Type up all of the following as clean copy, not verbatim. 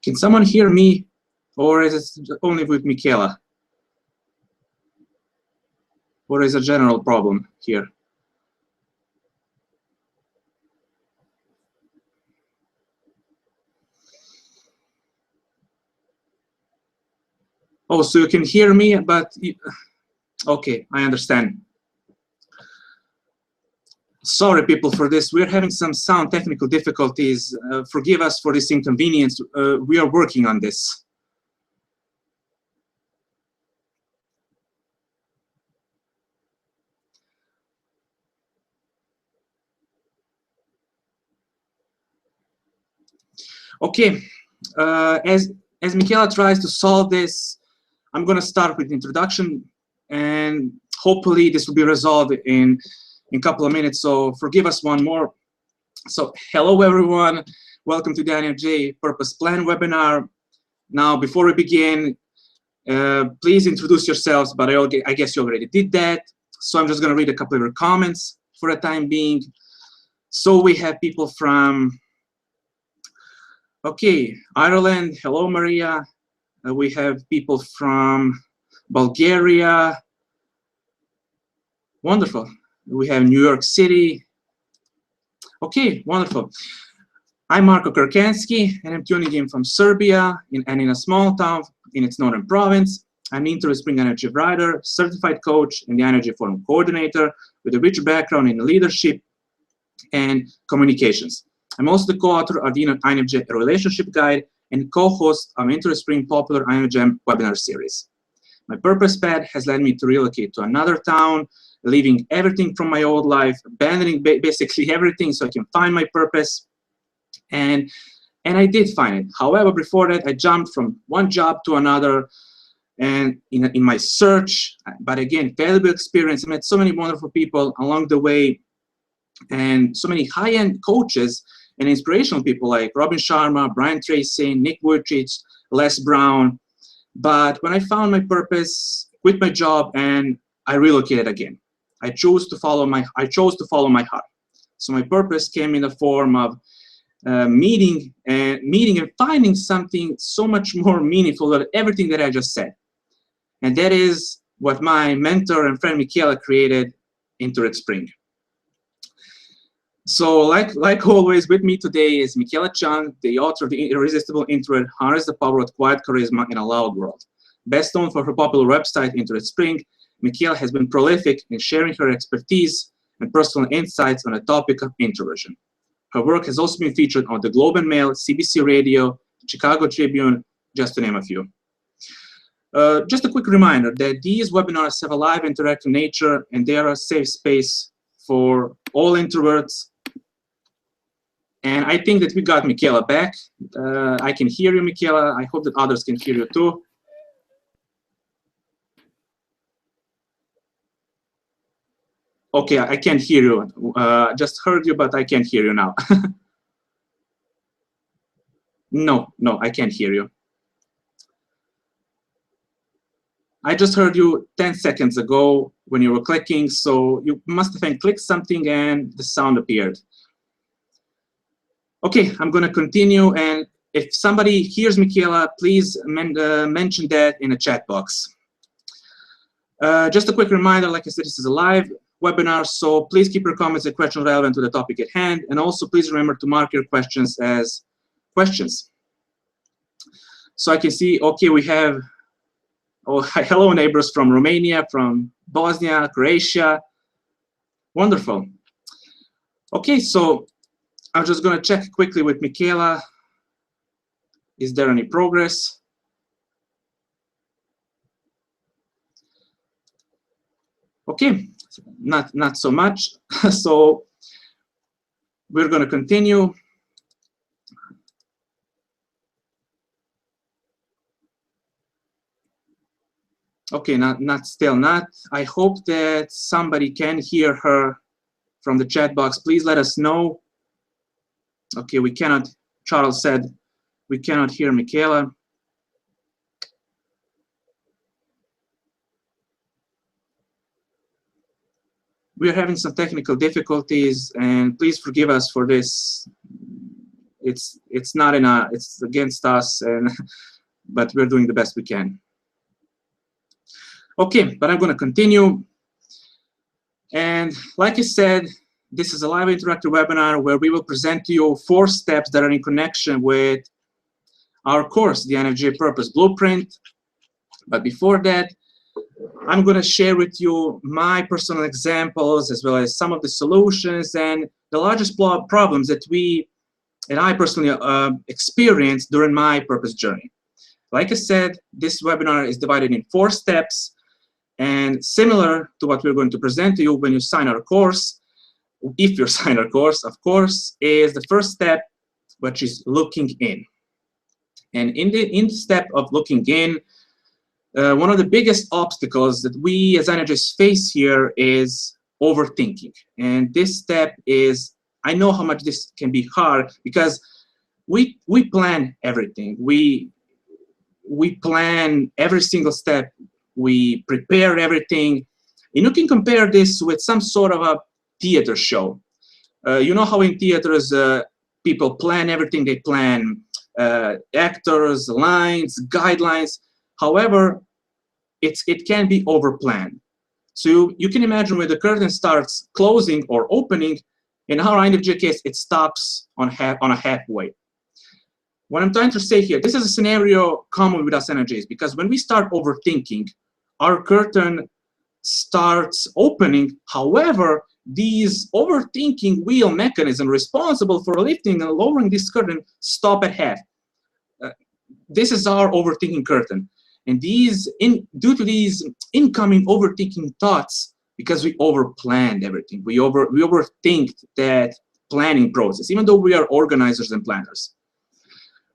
Can someone hear me, or is it only with Michaela? Or is a general problem here? Oh, so you can hear me, but okay, I understand. Sorry, people, for this. We're having some sound technical difficulties. Forgive us for this inconvenience. We are working on this. Okay, as Michaela tries to solve this, I'm going to start with the introduction, and hopefully this will be resolved in a couple of minutes. So forgive us one more. So hello, everyone. Welcome to the INFJ Purpose Plan webinar. Now, before we begin, please introduce yourselves, but I guess you already did that. So I'm just going to read a couple of your comments for the time being. So we have people from, okay, Ireland. Hello, Maria. We have people from Bulgaria. Wonderful. We have New York City. Okay, wonderful. I'm Marko Krkansky, and I'm tuning in from Serbia, and in a small town in its northern province. I'm an Into the Spring Energy writer, certified coach, and the Energy Forum coordinator with a rich background in leadership and communications. I'm also the co-author of the INFJ Relationship Guide and co-host of Into the Spring popular INFJ webinar series. My purpose path has led me to relocate to another town, leaving everything from my old life, abandoning basically everything so I can find my purpose. And I did find it. However, before that, I jumped from one job to another, and in my search, but again, valuable experience. I met so many wonderful people along the way, and so many high-end coaches and inspirational people like Robin Sharma, Brian Tracy, Nick Vujicic, Les Brown. But when I found my purpose, quit my job, and I relocated again. I chose to follow my heart. So my purpose came in the form of meeting and finding something so much more meaningful than everything that I just said. And that is what my mentor and friend Michaela created into Red Spring. So like always, with me today is Michaela Chung, the author of The Irresistible Introvert, Harness the Power of Quiet Charisma in a Loud World. Best known for her popular website, Into Red Spring, Michaela has been prolific in sharing her expertise and personal insights on the topic of introversion. Her work has also been featured on the Globe and Mail, CBC Radio, Chicago Tribune, just to name a few. Just a quick reminder that these webinars have a live interactive nature, and they are a safe space for all introverts. And I think that we got Michaela back. I can hear you, Michaela. I hope that others can hear you too. Okay, I can't hear you. Just heard you, but I can't hear you now. No, I can't hear you. I just heard you 10 seconds ago when you were clicking, so you must have clicked something and the sound appeared. Okay, I'm going to continue, and if somebody hears Michaela, please mention that in the chat box. Just a quick reminder, like I said, this is a live webinar, so please keep your comments and questions relevant to the topic at hand, and also please remember to mark your questions as questions. So I can see, okay, we have, oh, hello neighbors from Romania, from Bosnia, Croatia. Wonderful. Okay, so I'm just going to check quickly with Michaela. Is there any progress? Okay, not so much. So we're going to continue. Okay, still not. I hope that somebody can hear her from the chat box. Please let us know. Okay, we cannot, Charles said, we cannot hear Michaela. We are having some technical difficulties, and please forgive us for this. it's not it's against us, and but we're doing the best we can. Okay, but I'm going to continue. And like I said, this is a live interactive webinar where we will present to you 4 steps that are in connection with our course, the INFJ Purpose Blueprint. But before that, I'm going to share with you my personal examples, as well as some of the solutions and the largest problems that I personally experienced during my purpose journey. Like I said, this webinar is divided in 4 steps, and similar to what we're going to present to you when you sign our course, if you sign our course, of course, is the first step, which is looking in. And in the step of looking in, one of the biggest obstacles that we as INFJs face here is overthinking. And this step is, I know how much this can be hard, because we plan everything. We plan every single step. We prepare everything. And you can compare this with some sort of a theater show. You know how in theaters, people plan everything. They plan actors, lines, guidelines. However, it can be overplanned. So you can imagine when the curtain starts closing or opening, in our INFJ case, it stops on a halfway. What I'm trying to say here, this is a scenario common with us INFJs, because when we start overthinking, our curtain starts opening. However, these overthinking wheel mechanisms responsible for lifting and lowering this curtain stop at half. This is our overthinking curtain. And due to these incoming overthinking thoughts, because we overplanned everything, we overthink that planning process, even though we are organizers and planners.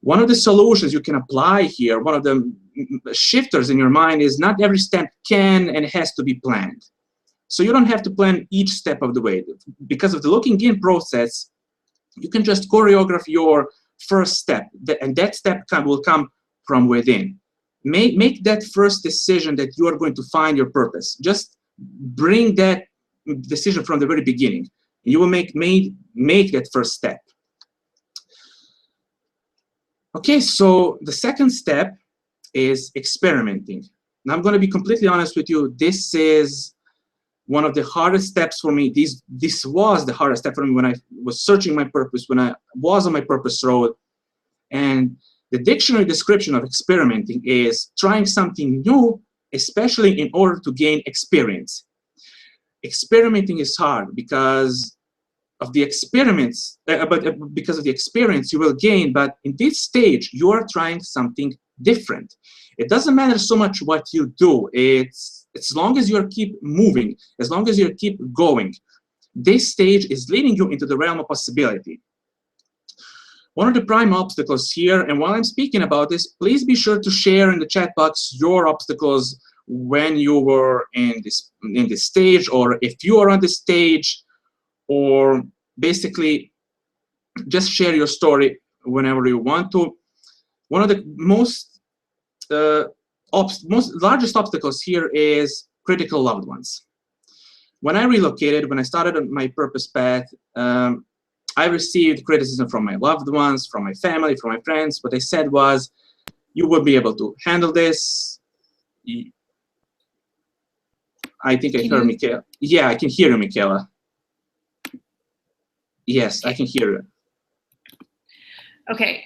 One of the solutions you can apply here, one of the shifters in your mind, is not every step can and has to be planned. So you don't have to plan each step of the way. Because of the looking in process, you can just choreograph your first step, and that step will come from within. Make that first decision that you are going to find your purpose. Just bring that decision from the very beginning. You will make that first step. Okay, so the second step is experimenting. Now, I'm going to be completely honest with you. This is one of the hardest steps for me. This was the hardest step for me when I was searching my purpose, when I was on my purpose road. And the dictionary description of experimenting is trying something new, especially in order to gain experience. Experimenting is hard because of the experiments, because of the experience you will gain. But in this stage, you are trying something different. It doesn't matter so much what you do. It's as long as you keep moving, as long as you keep going. This stage is leading you into the realm of possibility. One of the prime obstacles here, and while I'm speaking about this, please be sure to share in the chat box your obstacles when you were in this stage, or if you are on this stage, or basically just share your story whenever you want to. One of the most largest obstacles here is critical loved ones. When I relocated, when I started on my purpose path, I received criticism from my loved ones, from my family, from my friends. What they said was, you will be able to handle this. I think I heard Michaela. Yeah, I can hear you, Michaela. Yes, I can hear you. Okay.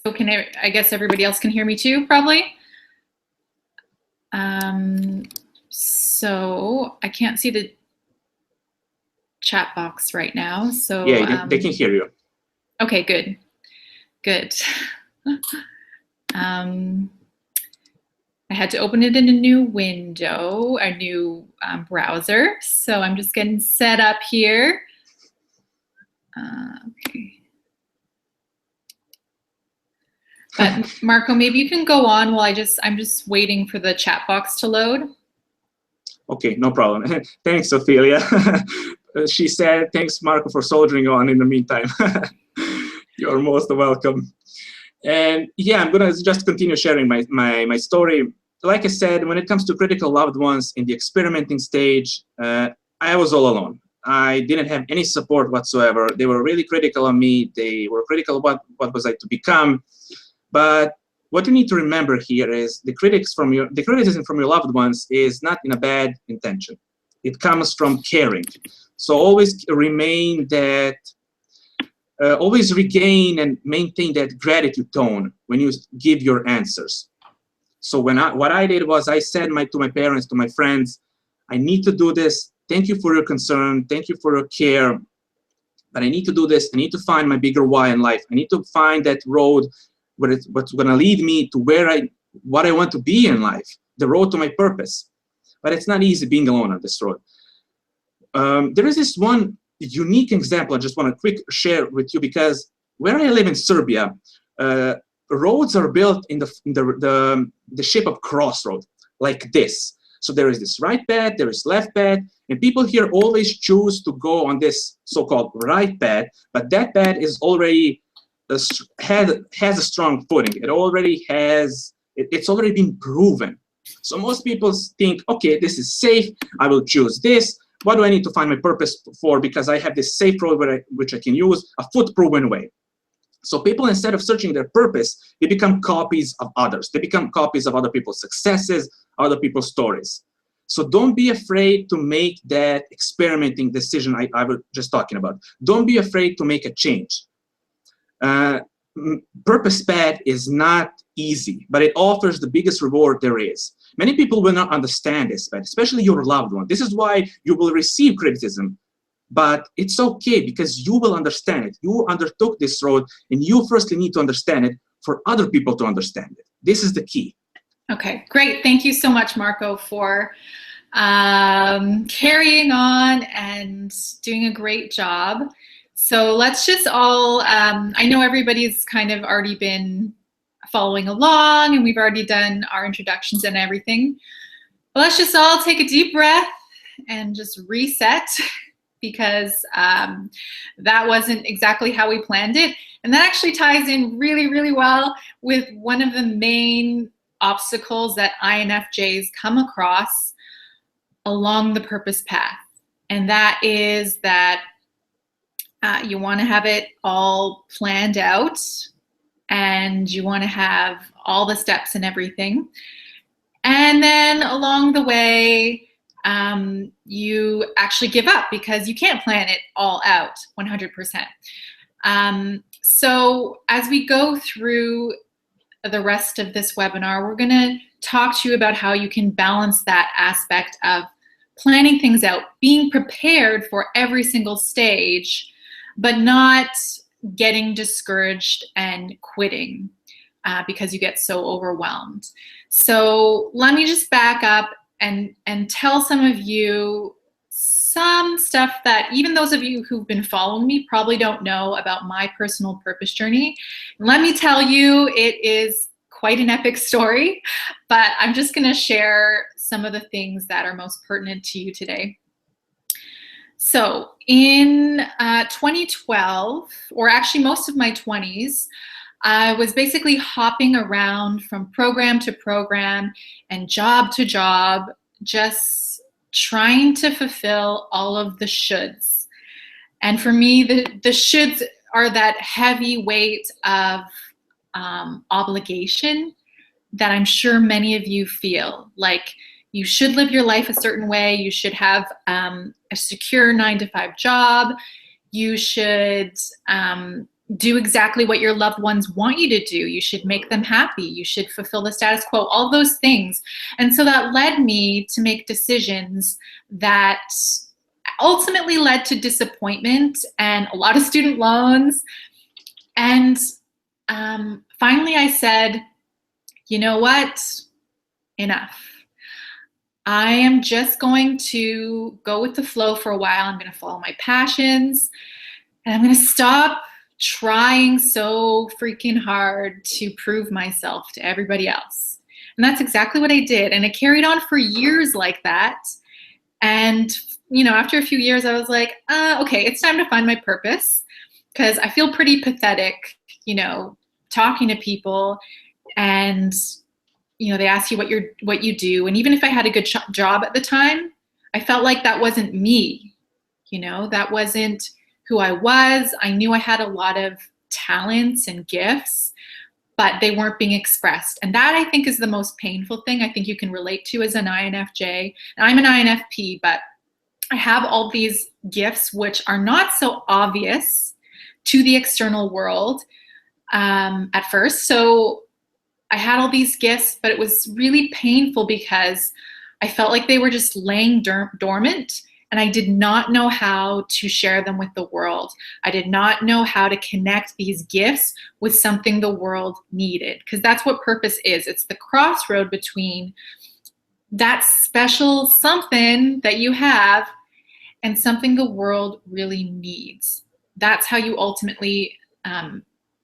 So I guess everybody else can hear me too, probably. So I can't see the chat box right now. So yeah, they can hear you. Okay, good. Good. I had to open it in a new window, a new browser. So I'm just getting set up here. Okay. But Marco, maybe you can go on while I'm just waiting for the chat box to load. Okay, no problem. Thanks, Ophelia. She said, thanks, Marco, for soldiering on in the meantime. You're most welcome. And yeah, I'm gonna just continue sharing my story. Like I said, when it comes to critical loved ones in the experimenting stage, I was all alone. I didn't have any support whatsoever. They were really critical of me. They were critical of what was I to become. But what you need to remember here is the criticism from your loved ones is not in a bad intention. It comes from caring. So always regain and maintain that gratitude tone when you give your answers. So what I did was I said to my parents, to my friends, I need to do this. Thank you for your concern. Thank you for your care. But I need to do this. I need to find my bigger why in life. I need to find that road what's going to lead me to what I want to be in life, the road to my purpose. But it's not easy being alone on this road. There is this one unique example I just want to quick share with you, because where I live in Serbia, roads are built in the shape of crossroad, like this. So there is this right path, there is left path, and people here always choose to go on this so-called right path, but that path is already has a strong footing. It's already been proven. So most people think, okay, this is safe, I will choose this. What do I need to find my purpose for? Because I have this safe road which I can use, a foot-proven way. So people, instead of searching their purpose, they become copies of others. They become copies of other people's successes, other people's stories. So don't be afraid to make that experimenting decision I was just talking about. Don't be afraid to make a change. Purpose path is not easy, but it offers the biggest reward there is. Many people will not understand this path, especially your loved one. This is why you will receive criticism. But it's okay, because you will understand it. You undertook this road, and you firstly need to understand it for other people to understand it. This is the key. Okay, great. Thank you so much, Marco, for carrying on and doing a great job. So let's just all, I know everybody's kind of already been following along, and we've already done our introductions and everything. But let's just all take a deep breath and just reset, because that wasn't exactly how we planned it. And that actually ties in really, really well with one of the main obstacles that INFJs come across along the purpose path. And that is that you want to have it all planned out, and you want to have all the steps and everything. And then along the way, you actually give up because you can't plan it all out 100%. So as we go through the rest of this webinar, we're going to talk to you about how you can balance that aspect of planning things out, being prepared for every single stage, but not getting discouraged and quitting because you get so overwhelmed. So let me just back up and tell some of you some stuff that even those of you who've been following me probably don't know about my personal purpose journey. And let me tell you, it is quite an epic story, but I'm just going to share some of the things that are most pertinent to you today. So in 2012, or actually most of my 20s, I was basically hopping around from program to program and job to job, just trying to fulfill all of the shoulds. And for me, the shoulds are that heavy weight of obligation that I'm sure many of you feel. Like, you should live your life a certain way. You should have a secure 9-to-5 job. You should do exactly what your loved ones want you to do. You should make them happy. You should fulfill the status quo, all those things. And so that led me to make decisions that ultimately led to disappointment and a lot of student loans. And finally I said, you know what? Enough. I am just going to go with the flow for a while. I'm going to follow my passions, and I'm going to stop trying so freaking hard to prove myself to everybody else. And that's exactly what I did. And it carried on for years like that. And, you know, after a few years, I was like, okay, it's time to find my purpose, because I feel pretty pathetic, you know, talking to people and, you know, they ask you what you do. And even if I had a good job at the time, I felt like that wasn't me. That wasn't who I was. I knew I had a lot of talents and gifts, but they weren't being expressed. And that, I think, is the most painful thing I think you can relate to as an INFJ. And I'm an INFP, but I have all these gifts which are not so obvious to the external world at first. So I had all these gifts, but it was really painful because I felt like they were just laying dormant, and I did not know how to share them with the world. I did not know how to connect these gifts with something the world needed, because that's what purpose is. It's the crossroad between that special something that you have and something the world really needs. That's how you ultimately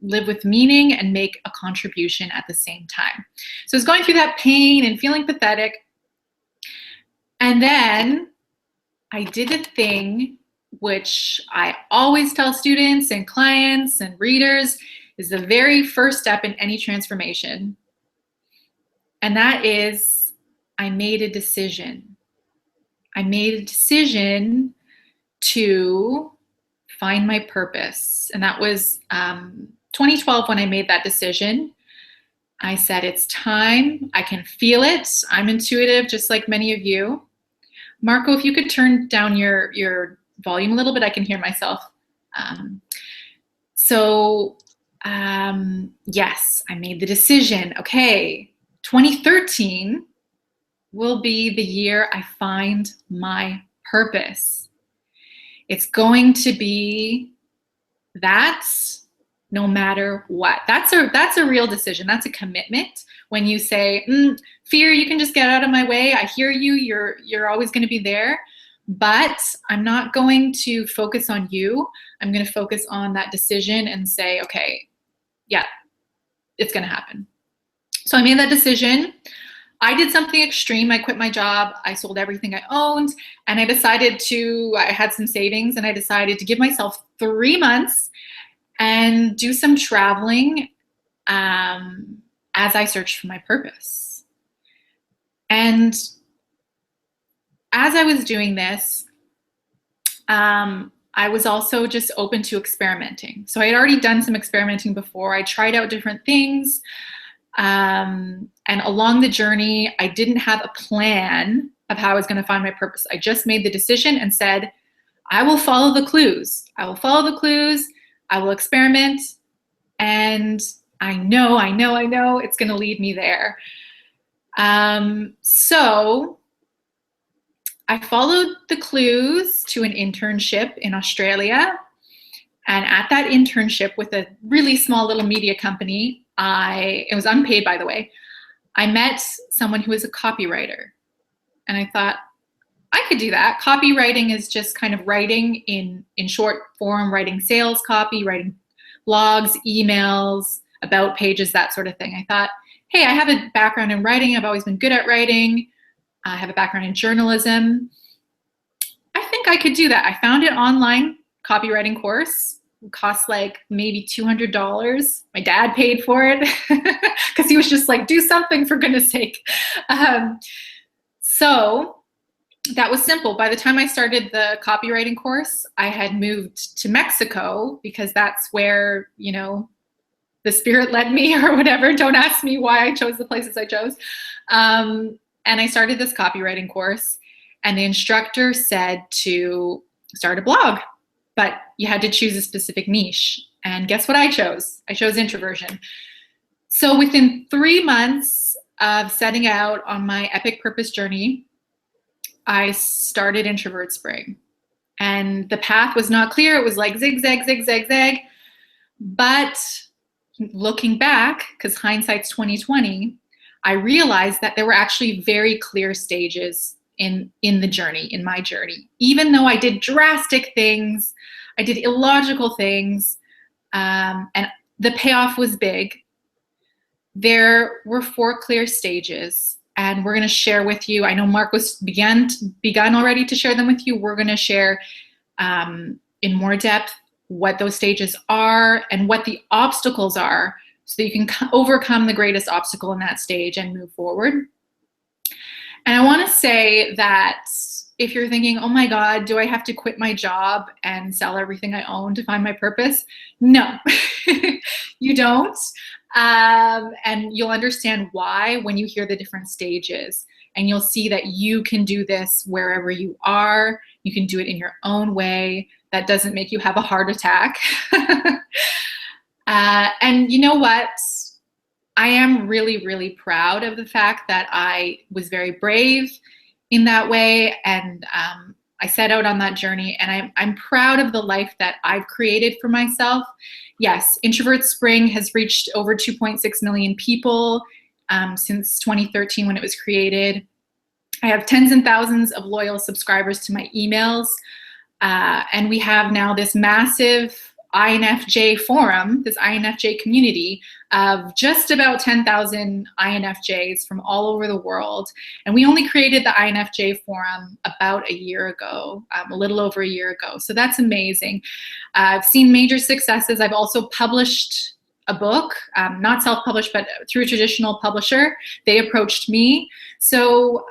live with meaning and make a contribution at the same time. So I was going through that pain and feeling pathetic. And then I did a thing which I always tell students and clients and readers is the very first step in any transformation. And that is, I made a decision. I made a decision to find my purpose. And that was 2012 when I made that decision. I said, it's time. I can feel it. I'm intuitive, just like many of you. Marco, if you could turn down your volume a little bit, I can hear myself. Yes, I made the decision. Okay, 2013 will be the year I find my purpose. It's going to be that no matter what. That's a real decision. That's a commitment. When you say, fear, you can just get out of my way. I hear you. You're always going to be there. But I'm not going to focus on you. I'm going to focus on that decision and say, okay, yeah, it's going to happen. So I made that decision. I did something extreme. I quit my job. I sold everything I owned. And I had some savings, and I decided to give myself 3 months and do some traveling as I searched for my purpose. And as I was doing this, I was also just open to experimenting. So I had already done some experimenting before. I tried out different things. And along the journey, I didn't have a plan of how I was going to find my purpose. I just made the decision and said, I will follow the clues. I will follow the clues. I will experiment. And I know it's going to lead me there. So I followed the clues to an internship in Australia. And at that internship with a really small little media company, it was unpaid, by the way, I met someone who was a copywriter. And I thought, I could do that. Copywriting is just kind of writing in short form, writing sales copy, writing blogs, emails, about pages, that sort of thing. I thought, hey, I have a background in writing. I've always been good at writing. I have a background in journalism. I think I could do that. I found an online copywriting course. It cost like maybe $200. My dad paid for it because he was just like, do something for goodness sake. So that was simple. By the time I started the copywriting course, I had moved to Mexico because that's where, the spirit led me or whatever. Don't ask me why I chose the places I chose. And I started this copywriting course, and the instructor said to start a blog, but you had to choose a specific niche. And guess what I chose? I chose introversion. So within 3 months of setting out on my epic purpose journey, I started Introvert Spring. And the path was not clear. It was like zigzag, zigzag, zag. But looking back, because hindsight's 2020, I realized that there were actually very clear stages in the journey, in my journey. Even though I did drastic things, I did illogical things, and the payoff was big, there were 4 clear stages. And we're going to share with you. I know Marco's begun already to share them with you. We're going to share in more depth what those stages are and what the obstacles are, so that you can overcome the greatest obstacle in that stage and move forward. And I want to say that if you're thinking, oh my God, do I have to quit my job and sell everything I own to find my purpose? No, you don't. And you'll understand why when you hear the different stages. And you'll see that you can do this wherever you are. You can do it in your own way. That doesn't make you have a heart attack. And you know what? I am really, really proud of the fact that I was very brave in that way. And I set out on that journey, and I'm proud of the life that I've created for myself. Yes, Introvert Spring has reached over 2.6 million people since 2013 when it was created. I have tens and thousands of loyal subscribers to my emails. And we have now this massive INFJ forum, this INFJ community of just about 10,000 INFJs from all over the world. And we only created the INFJ forum about a year ago, a little over a year ago. So that's amazing. I've seen major successes. I've also published a book, not self-published, but through a traditional publisher. They approached me. So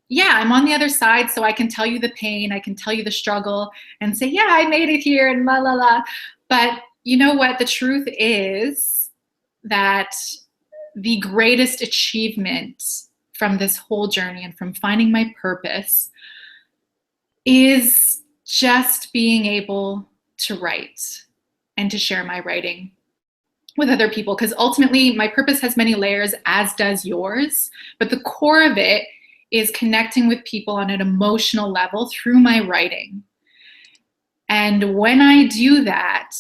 yeah, I'm on the other side, so I can tell you the pain, I can tell you the struggle, and say, yeah, I made it here, and la la la. But you know what? The truth is that the greatest achievement from this whole journey and from finding my purpose is just being able to write and to share my writing with other people. Because ultimately, my purpose has many layers, as does yours. But the core of it is connecting with people on an emotional level through my writing. And when I do that,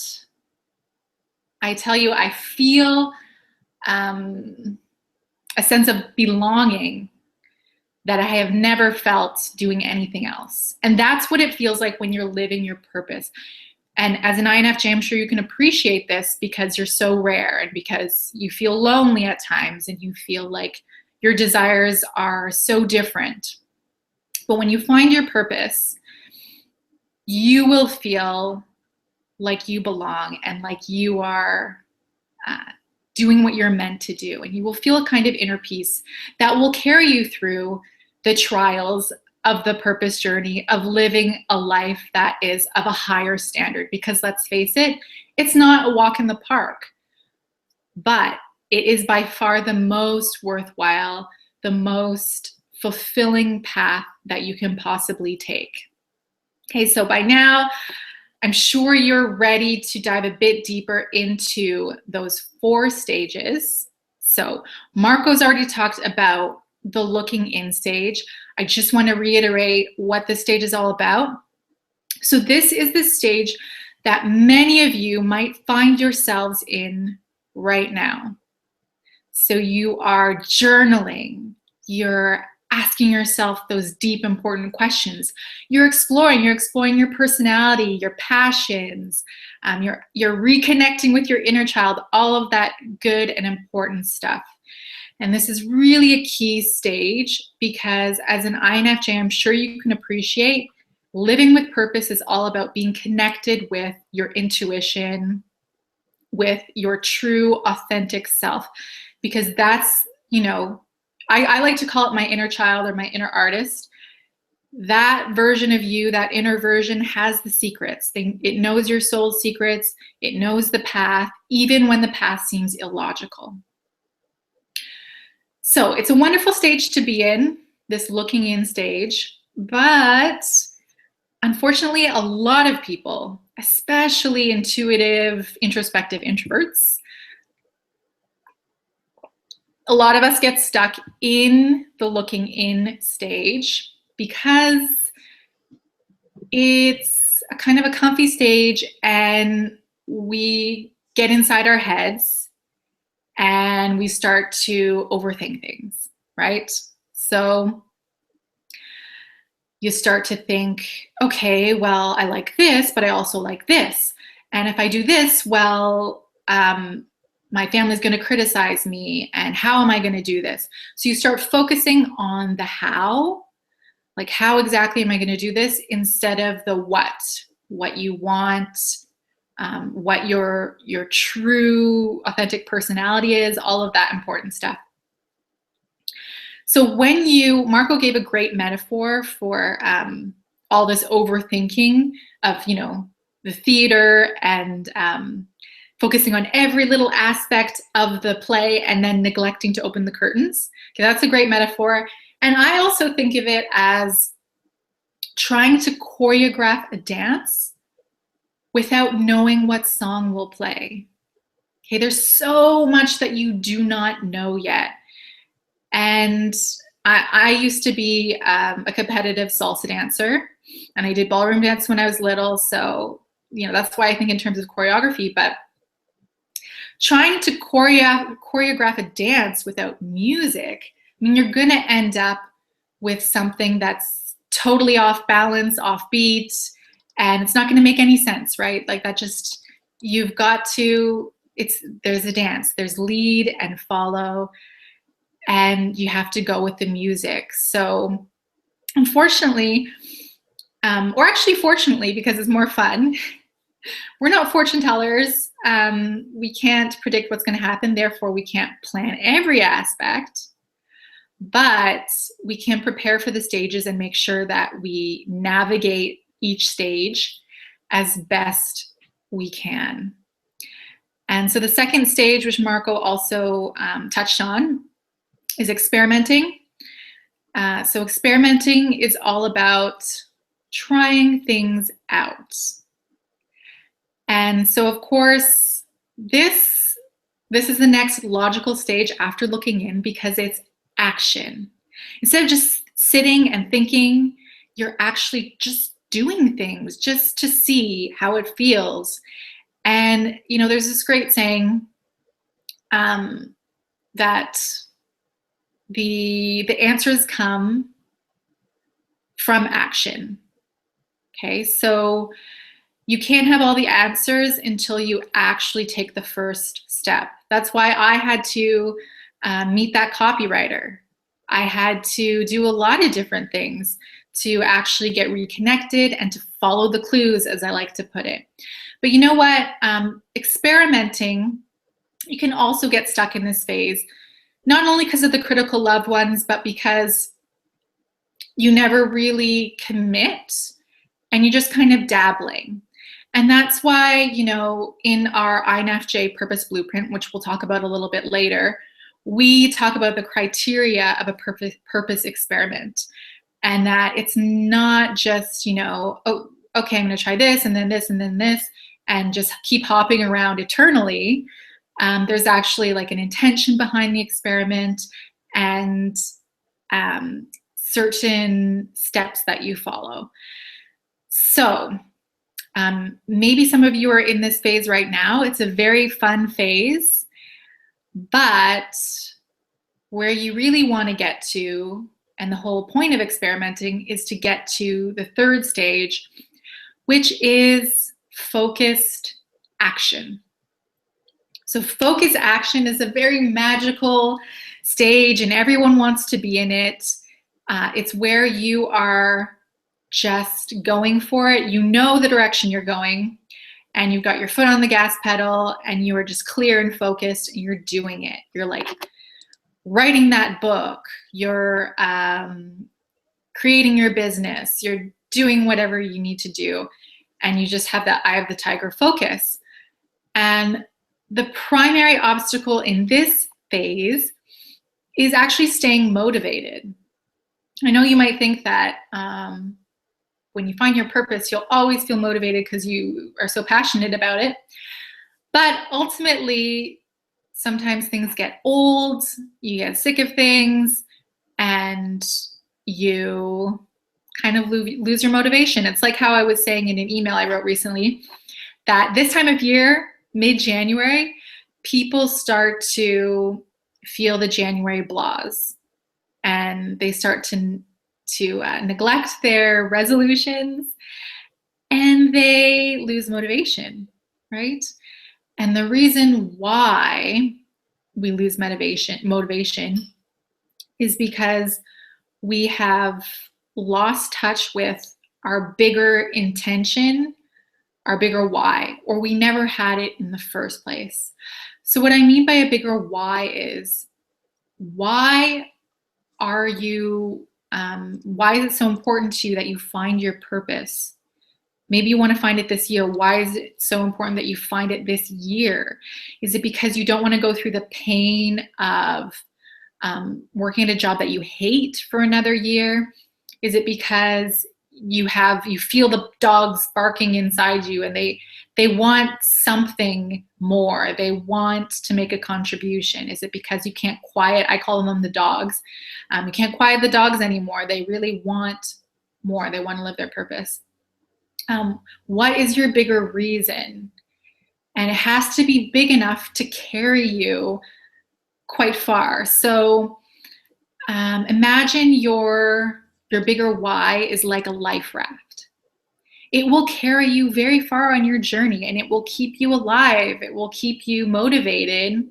I tell you, I feel a sense of belonging that I have never felt doing anything else. And that's what it feels like when you're living your purpose. And as an INFJ, I'm sure you can appreciate this because you're so rare and because you feel lonely at times and you feel like your desires are so different. But when you find your purpose, you will feel like you belong and like you are doing what you're meant to do. And you will feel a kind of inner peace that will carry you through the trials of the purpose journey of living a life that is of a higher standard. Because let's face it, it's not a walk in the park, but it is by far the most worthwhile, the most fulfilling path that you can possibly take. Okay, so by now, I'm sure you're ready to dive a bit deeper into those 4 stages. So Marco's already talked about the looking in stage. I just want to reiterate what this stage is all about. So this is the stage that many of you might find yourselves in right now. So you are journaling, you're asking yourself those deep, important questions. You're exploring your personality, your passions, you're reconnecting with your inner child, all of that good and important stuff. And this is really a key stage because as an INFJ, I'm sure you can appreciate living with purpose is all about being connected with your intuition, with your true, authentic self. Because that's, you know, I like to call it my inner child or my inner artist. That version of you, that inner version, has the secrets. It knows your soul's secrets. It knows the path, even when the path seems illogical. So it's a wonderful stage to be in, this looking in stage. But unfortunately, a lot of people, especially intuitive, introspective introverts, a lot of us get stuck in the looking in stage because it's a kind of a comfy stage and we get inside our heads and we start to overthink things, right? So you start to think, okay, well, I like this, but I also like this. And if I do this, well, my family's going to criticize me, and how am I going to do this? So you start focusing on the how, like how exactly am I going to do this, instead of the what you want, what your true authentic personality is, all of that important stuff. So Marco gave a great metaphor for all this overthinking of, the theater and focusing on every little aspect of the play and then neglecting to open the curtains. Okay, that's a great metaphor. And I also think of it as trying to choreograph a dance without knowing what song will play. Okay, there's so much that you do not know yet. And I used to be a competitive salsa dancer, and I did ballroom dance when I was little. So, that's why I think in terms of choreography, but trying to choreograph a dance without music, I mean, you're going to end up with something that's totally off balance, off beat, and it's not going to make any sense, right? Like that you've got to, there's a dance, there's lead and follow, and you have to go with the music. So unfortunately, or actually fortunately, because it's more fun, we're not fortune tellers. We can't predict what's going to happen. Therefore, we can't plan every aspect, but we can prepare for the stages and make sure that we navigate each stage as best we can. And so the second stage, which Marco also touched on, is experimenting. So experimenting is all about trying things out. And so, of course, this is the next logical stage after looking in, because it's action. Instead of just sitting and thinking, you're actually just doing things just to see how it feels. And, there's this great saying that the answers come from action. Okay, so you can't have all the answers until you actually take the first step. That's why I had to meet that copywriter. I had to do a lot of different things to actually get reconnected and to follow the clues, as I like to put it. But you know what? Experimenting, you can also get stuck in this phase, not only because of the critical loved ones, but because you never really commit and you're just kind of dabbling. And that's why, in our INFJ purpose blueprint, which we'll talk about a little bit later, we talk about the criteria of a purpose experiment. And that it's not just, oh, okay, I'm going to try this and then this and then this, and just keep hopping around eternally. There's actually like an intention behind the experiment and certain steps that you follow. So maybe some of you are in this phase right now. It's a very fun phase, but where you really want to get to, and the whole point of experimenting, is to get to the third stage, which is focused action. So focused action is a very magical stage and everyone wants to be in it. It's where you are just going for it. You know the direction you're going and you've got your foot on the gas pedal and you are just clear and focused and you're doing it. You're like writing that book, you're creating your business, you're doing whatever you need to do, and you just have that eye of the tiger focus. And the primary obstacle in this phase is actually staying motivated. I know you might think that when you find your purpose, you'll always feel motivated because you are so passionate about it. But ultimately, sometimes things get old, you get sick of things, and you kind of lose your motivation. It's like how I was saying in an email I wrote recently, that this time of year, mid-January, people start to feel the January blahs, and they start to neglect their resolutions, and they lose motivation, right? And the reason why we lose motivation is because we have lost touch with our bigger intention, our bigger why, or we never had it in the first place. So what I mean by a bigger why is, why are are you, why is it so important to you that you find your purpose? Maybe you want to find it this year. Why is it so important that you find it this year? Is it because you don't want to go through the pain of working at a job that you hate for another year? Is it because you feel the dogs barking inside you and they want something more? They want to make a contribution. Is it because you can't quiet, I call them the dogs, you can't quiet the dogs anymore? They really want more. They want to live their purpose. What is your bigger reason? And it has to be big enough to carry you quite far. So imagine your bigger why is like a life raft. It will carry you very far on your journey, and it will keep you alive. It will keep you motivated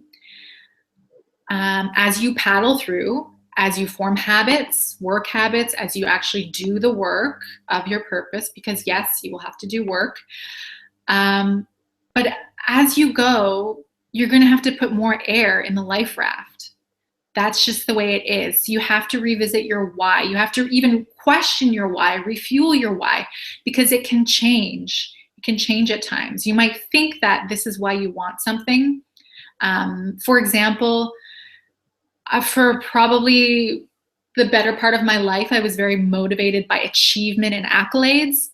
as you paddle through, as you form habits, work habits, as you actually do the work of your purpose, because yes, you will have to do work. But as you go, you're going to have to put more air in the life raft. That's just the way it is. You have to revisit your why. You have to even question your why, refuel your why, because it can change. It can change at times. You might think that this is why you want something. For example, for probably the better part of my life, I was very motivated by achievement and accolades.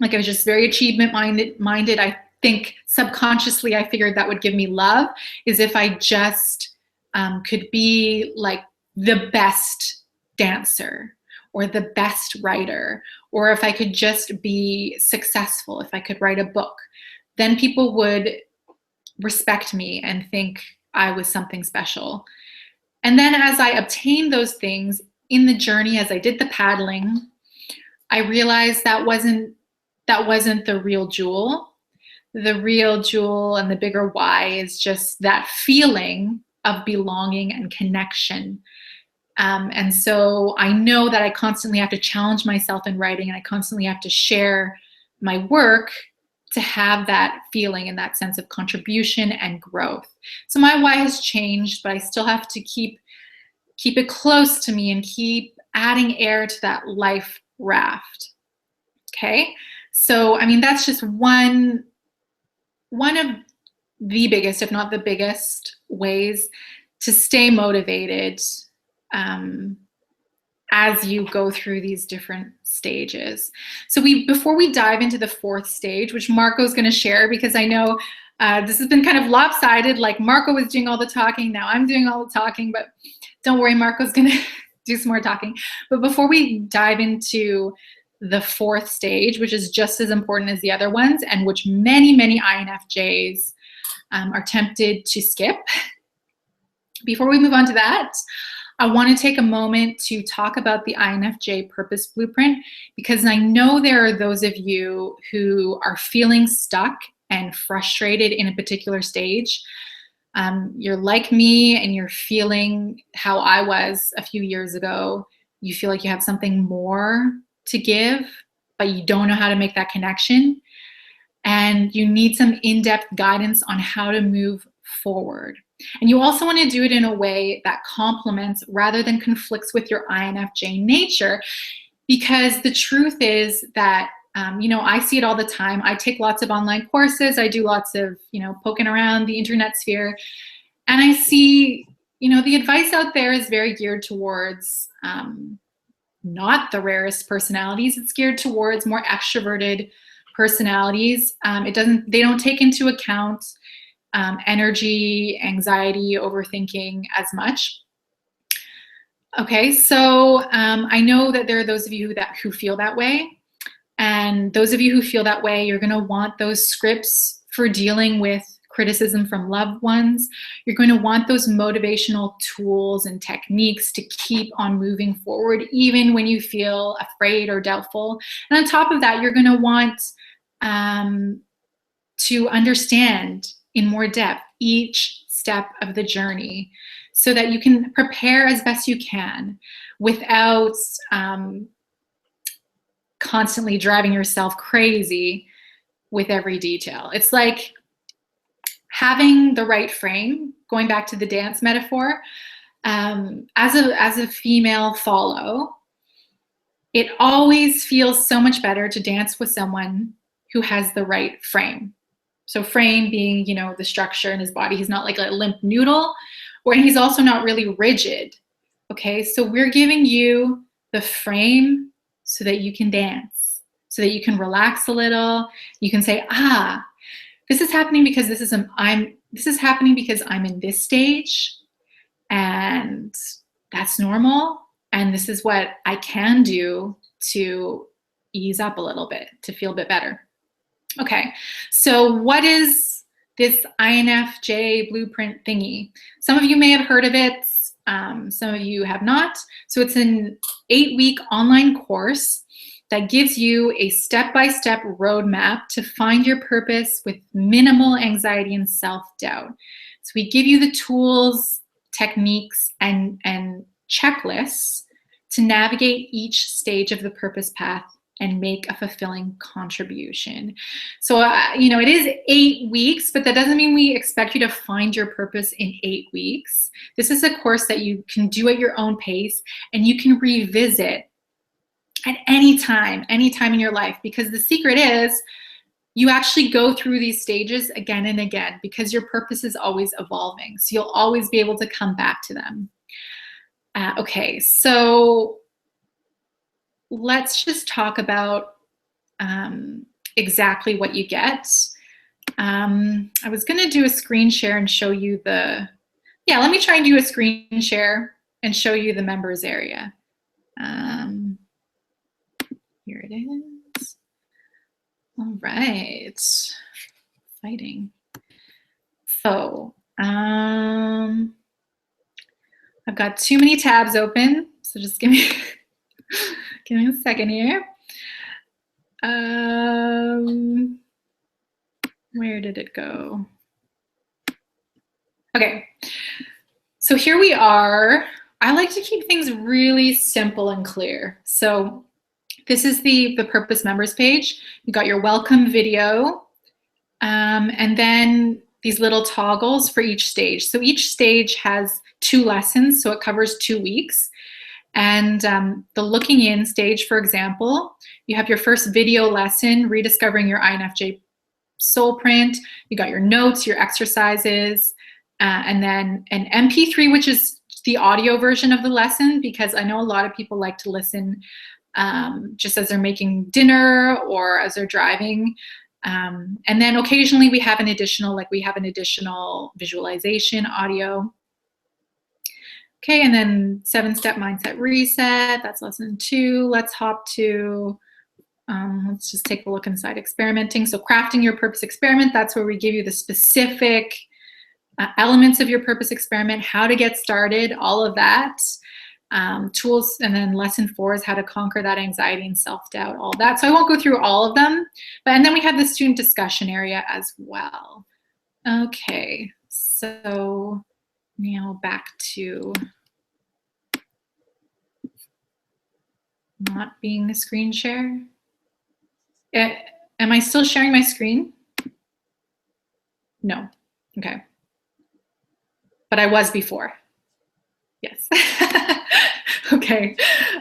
Like I was just very achievement minded. I think subconsciously I figured that would give me love, is if I just could be like the best dancer or the best writer, or if I could just be successful, if I could write a book, then people would respect me and think I was something special. And then as I obtained those things in the journey, as I did the paddling, I realized that wasn't the real jewel. The real jewel and the bigger why is just that feeling of belonging and connection. And so I know that I constantly have to challenge myself in writing, and I constantly have to share my work to have that feeling and that sense of contribution and growth. So my why has changed, but I still have to keep it close to me and keep adding air to that life raft. Okay? So, I mean, that's just one of the biggest, if not the biggest, ways to stay motivated as you go through these different stages. So before we dive into the fourth stage, which Marco's going to share, because I know this has been kind of lopsided, like Marco was doing all the talking, now I'm doing all the talking, but don't worry, Marco's going to do some more talking. But before we dive into the fourth stage, which is just as important as the other ones, and which many INFJs are tempted to skip. Before we move on to that, I want to take a moment to talk about the INFJ Purpose Blueprint, because I know there are those of you who are feeling stuck and frustrated in a particular stage. You're like me and you're feeling how I was a few years ago. You feel like you have something more to give, but you don't know how to make that connection. And you need some in-depth guidance on how to move forward. And you also want to do it in a way that complements rather than conflicts with your INFJ nature, because the truth is that, I see it all the time. I take lots of online courses. I do lots of, poking around the internet sphere. And I see, the advice out there is very geared towards not the rarest personalities. It's geared towards more extroverted personalities. They don't take into account energy, anxiety, overthinking as much. Okay, so I know that there are those of you who feel that way. And those of you who feel that way, you're going to want those scripts for dealing with criticism from loved ones. You're going to want those motivational tools and techniques to keep on moving forward, even when you feel afraid or doubtful. And on top of that, you're going to want to understand in more depth each step of the journey so that you can prepare as best you can without constantly driving yourself crazy with every detail. It's like having the right frame, going back to the dance metaphor, as a female follow, it always feels so much better to dance with someone who has the right frame. So frame being, you know, the structure in his body. He's not like a limp noodle, or he's also not really rigid. Okay, so we're giving you the frame so that you can dance, so that you can relax a little. You can say, ah, this is happening because this is happening because I'm in this stage, and that's normal. And this is what I can do to ease up a little bit, to feel a bit better. Okay, so what is this INFJ blueprint thingy? Some of you may have heard of it, some of you have not. So it's an 8-week online course that gives you a step-by-step roadmap to find your purpose with minimal anxiety and self-doubt. So we give you the tools, techniques, and checklists to navigate each stage of the purpose path and make a fulfilling contribution. So, you know, it is 8 weeks, but that doesn't mean we expect you to find your purpose in 8 weeks. This is a course that you can do at your own pace, and you can revisit at any time in your life, because the secret is you actually go through these stages again and again, because your purpose is always evolving. So you'll always be able to come back to them. Okay, so let's just talk about exactly what you get. I was going to do a screen share and show you the, yeah, let me try and do a screen share and show you the members area. Here it is. All right, exciting. So I've got too many tabs open, so just give me give me a second here. Where did it go? Okay, so here we are. I like to keep things really simple and clear. So this is the purpose members page. You got your welcome video, and then these little toggles for each stage. So each stage has 2 lessons, so it covers 2 weeks. And the looking in stage, for example, you have your first video lesson, rediscovering your INFJ soul print. You got your notes, your exercises, and then an MP3, which is the audio version of the lesson, because I know a lot of people like to listen just as they're making dinner or as they're driving. And then occasionally we have an additional visualization audio. Okay, and then 7-step mindset reset, that's lesson 2. Let's hop to, let's just take a look inside experimenting. So crafting your purpose experiment, that's where we give you the specific elements of your purpose experiment, how to get started, all of that. Tools, and then lesson 4 is how to conquer that anxiety and self-doubt, all that. So I won't go through all of them, and then we have the student discussion area as well. Okay, so now back to not being a screen share. Am I still sharing my screen? No, okay. But I was before. Yes. Okay.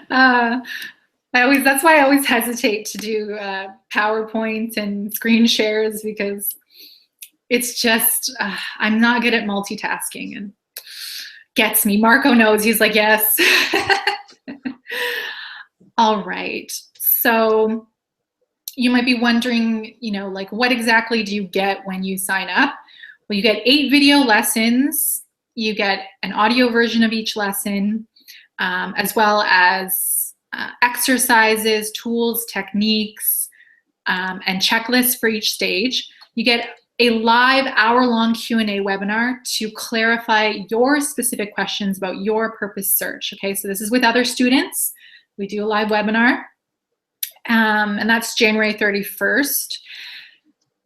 That's why I always hesitate to do PowerPoint and screen shares, because it's just, I'm not good at multitasking, and gets me. Marco knows, he's like, yes. All right. So you might be wondering, you know, like, what exactly do you get when you sign up? Well, you get 8 video lessons. You get an audio version of each lesson, as well as exercises, tools, techniques, and checklists for each stage. You get a live hour-long Q&A webinar to clarify your specific questions about your purpose search. Okay, so this is with other students. We do a live webinar, and that's January 31st.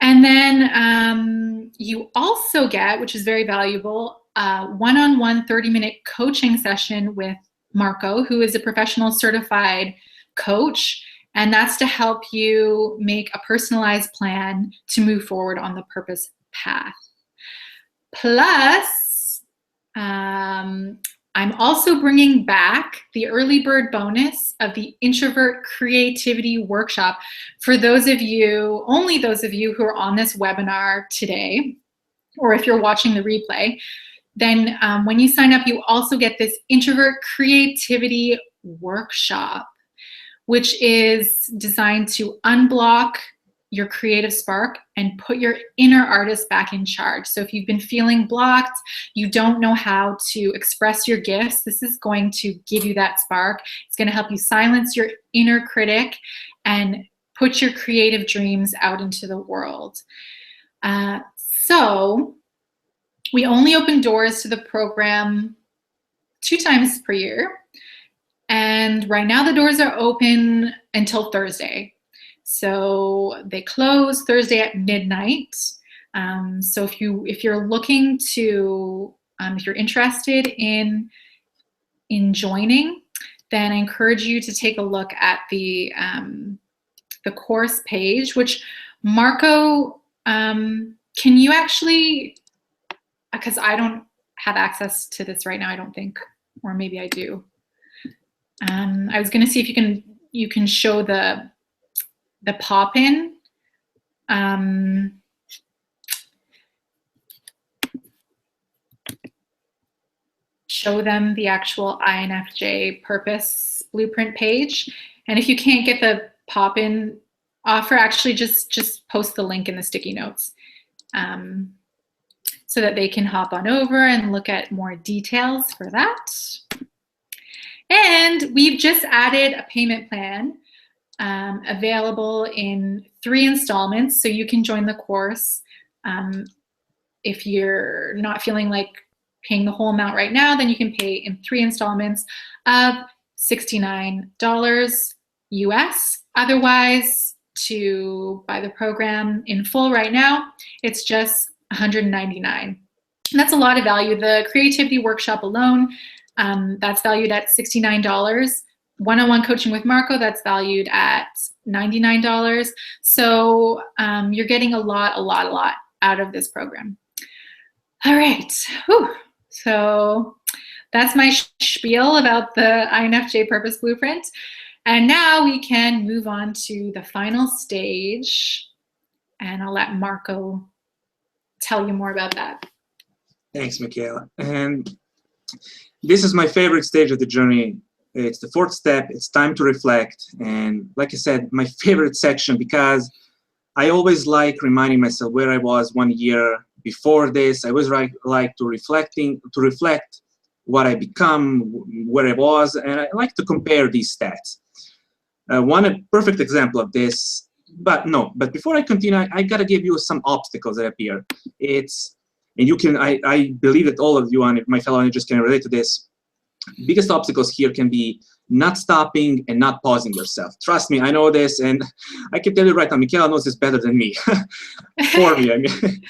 And then you also get, which is very valuable, a one-on-one 30-minute coaching session with Marco, who is a professional certified coach, and that's to help you make a personalized plan to move forward on the purpose path. Plus, I'm also bringing back the early bird bonus of the Introvert Creativity Workshop for those of you, only those of you who are on this webinar today, or if you're watching the replay. Then when you sign up, you also get this Introvert Creativity Workshop, which is designed to unblock your creative spark and put your inner artist back in charge. So if you've been feeling blocked, you don't know how to express your gifts, this is going to give you that spark. It's going to help you silence your inner critic and put your creative dreams out into the world. So we only open doors to the program 2 times per year. And right now the doors are open until Thursday. So they close Thursday at midnight. So if you're looking to, if you're interested in joining, then I encourage you to take a look at the course page, which Marco, can you actually, because I don't have access to this right now, I don't think, or maybe I do. I was going to see if you can show the pop-in. Show them the actual INFJ purpose blueprint page. And if you can't get the pop-in offer, actually just post the link in the sticky notes so that they can hop on over and look at more details for that. And we've just added a payment plan available in 3 installments, so you can join the course. If you're not feeling like paying the whole amount right now, then you can pay in 3 installments of $69 US. Otherwise, to buy the program in full right now, it's just $199. And that's a lot of value. The creativity workshop alone, that's valued at $69. One-on-one coaching with Marco, that's valued at $99. So you're getting a lot out of this program. All right. Whew. So that's my spiel about the INFJ Purpose Blueprint. And now we can move on to the final stage. And I'll let Marco tell you more about that. Thanks, Michaela. And this is my favorite stage of the journey. It's the 4th step. It's time to reflect. And like I said, my favorite section, because I always like reminding myself where I was 1 year before this. I always like to reflect what I become, where I was, and I like to compare these stats. One perfect example of this, but before I continue, I gotta give you some obstacles that appear. And you can, I believe that all of you, and my fellow INFJs can relate to this. Biggest obstacles here can be not stopping and not pausing yourself. Trust me, I know this, and I can tell you right now, Michaela knows this better than me. For me, I mean.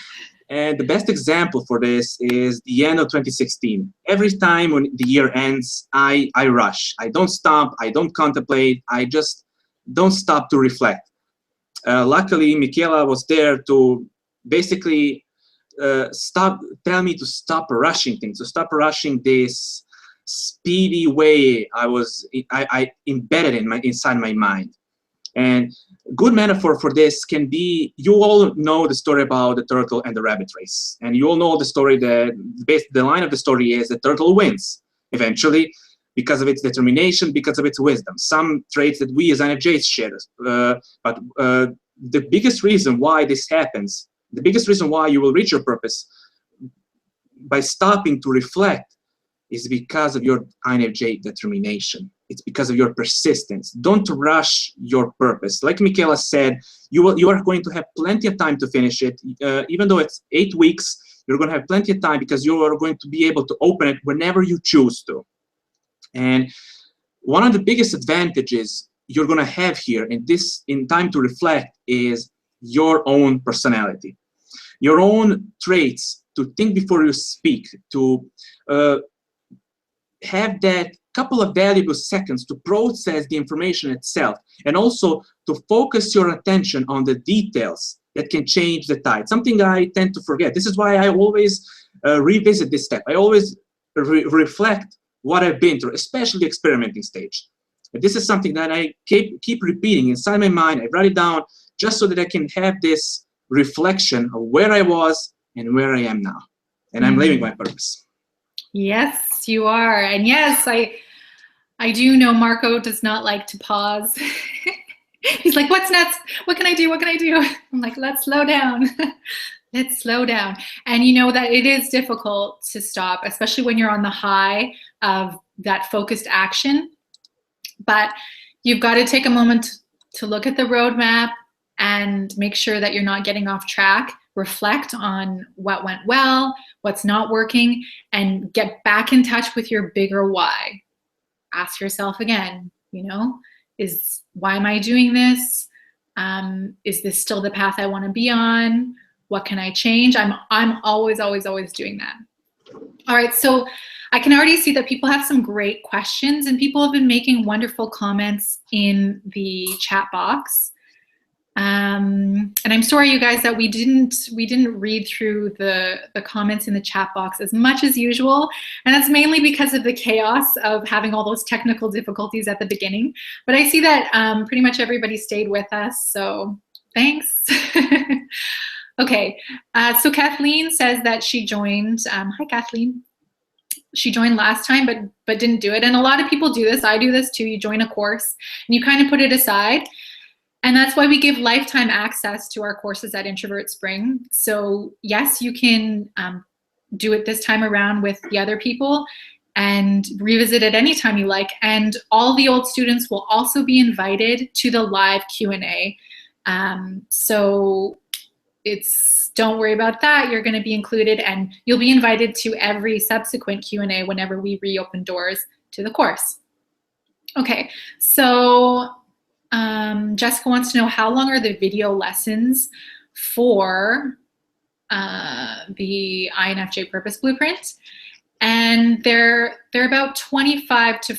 And the best example for this is the end of 2016. Every time when the year ends, I rush. I don't stop. I don't contemplate. I just don't stop to reflect. Luckily, Michaela was there to basically tell me to stop rushing things, to stop rushing this speedy way I embedded inside my mind. And good metaphor for this can be, you all know the story about the turtle and the rabbit race. And you all know the story that, the line of the story is the turtle wins eventually because of its determination, because of its wisdom. Some traits that we as INFJs share. But the biggest reason why this happens, the biggest reason why you will reach your purpose by stopping to reflect is because of your INFJ determination. It's because of your persistence. Don't rush your purpose. Like Michaela said, you are going to have plenty of time to finish it. Even though it's 8 weeks, you're going to have plenty of time because you are going to be able to open it whenever you choose to. And one of the biggest advantages you're going to have here in time to reflect is your own personality, your own traits, to think before you speak, to have that couple of valuable seconds to process the information itself, and also to focus your attention on the details that can change the tide, something I tend to forget. This is why I always revisit this step. I always reflect what I've been through, especially the experimenting stage. But this is something that I keep repeating inside my mind. I write it down just so that I can have this reflection of where I was and where I am now. And I'm living my purpose. Yes, you are. And yes, I do know Marco does not like to pause. He's like, what's next? What can I do? What can I do? I'm like, let's slow down. Let's slow down. And you know that it is difficult to stop, especially when you're on the high of that focused action. But you've got to take a moment to look at the roadmap and make sure that you're not getting off track. Reflect on what went well, what's not working, and get back in touch with your bigger why. Ask yourself again, you know, why am I doing this? Is this still the path I want to be on? What can I change? I'm always doing that. All right, so I can already see that people have some great questions, and people have been making wonderful comments in the chat box. And I'm sorry, you guys, that we didn't read through the comments in the chat box as much as usual, and that's mainly because of the chaos of having all those technical difficulties at the beginning. But I see that pretty much everybody stayed with us, so thanks. Okay, so Kathleen says that she joined. Hi, Kathleen. She joined last time, but didn't do it. And a lot of people do this. I do this too. You join a course and you kind of put it aside. And that's why we give lifetime access to our courses at Introvert Spring. So yes, you can do it this time around with the other people and revisit it anytime you like. And all the old students will also be invited to the live Q&A. So don't worry about that. You're going to be included, and you'll be invited to every subsequent Q&A whenever we reopen doors to the course. Okay, so Jessica wants to know, how long are the video lessons for the INFJ Purpose Blueprint? And they're about 25 to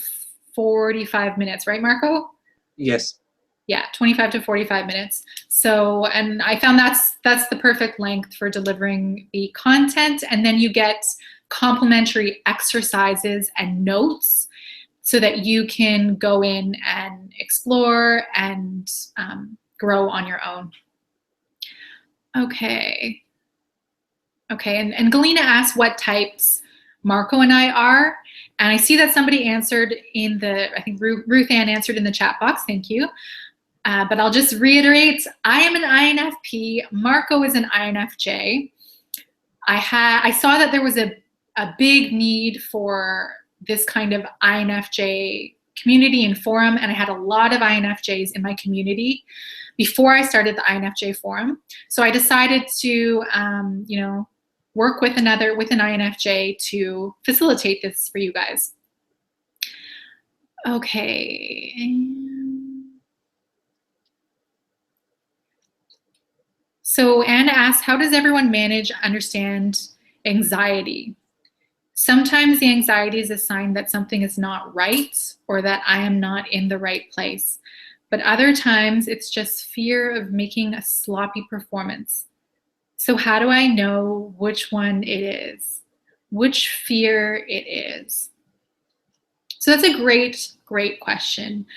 45 minutes, right, Marco? Yes. Yeah, 25 to 45 minutes. So, and I found that's the perfect length for delivering the content. And then you get complimentary exercises and notes so that you can go in and explore and grow on your own. Okay. Okay, and Galena asked what types Marco and I are. And I see that somebody answered in I think Ruth Ann answered in the chat box, thank you. But I'll just reiterate, I am an INFP, Marco is an INFJ. I saw that there was a big need for this kind of INFJ community and forum, and I had a lot of INFJs in my community before I started the INFJ forum. So I decided to, work with an INFJ to facilitate this for you guys. Okay. So Anna asks, how does everyone understand anxiety? Sometimes the anxiety is a sign that something is not right or that I am not in the right place. But other times it's just fear of making a sloppy performance. So how do I know which one it is? Which fear it is? So that's a great, great question.